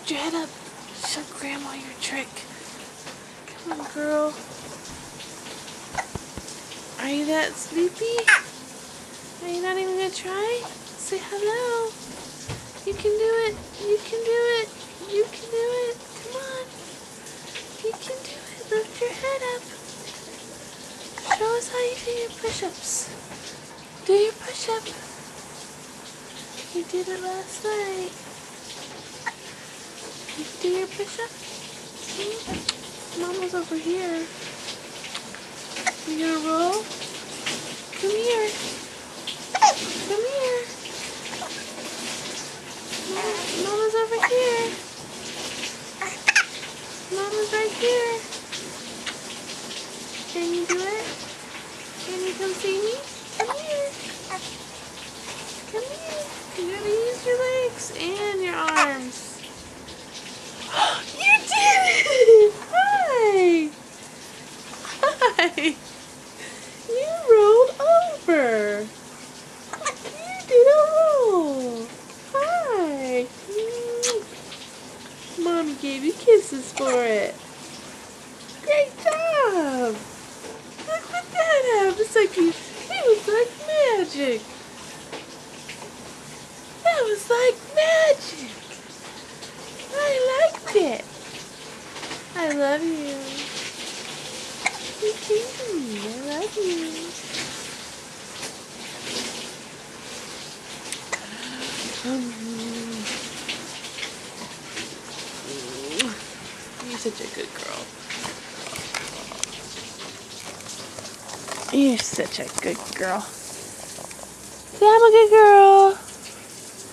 Lift your head up. Show Grandma your trick. Come on, girl. Are you that sleepy? Are you not even gonna try? Say hello. You can do it. You can do it. You can do it. Come on. You can do it. Lift your head up. Show us how you do your push-ups. Do your push-up. You did it last night. You do your push-up. Mama's over here. You gonna roll? Come here. Come here. Mama's over here. Mama's right here. Can you do it? Can you come see me? Come here. Come here. You gotta use your legs and your arms. You did it! Hi! Hi! You rolled over. You did a roll. Hi! Mommy gave you kisses for it. Great job! Look what that happened. It's like it was like magic. That was like magic. I liked it. I love you. You came to me. I love you. You're such a good girl. You're such a good girl. Say, I'm a good girl.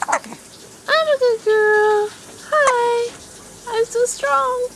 I'm a good girl. Hi. I'm so strong.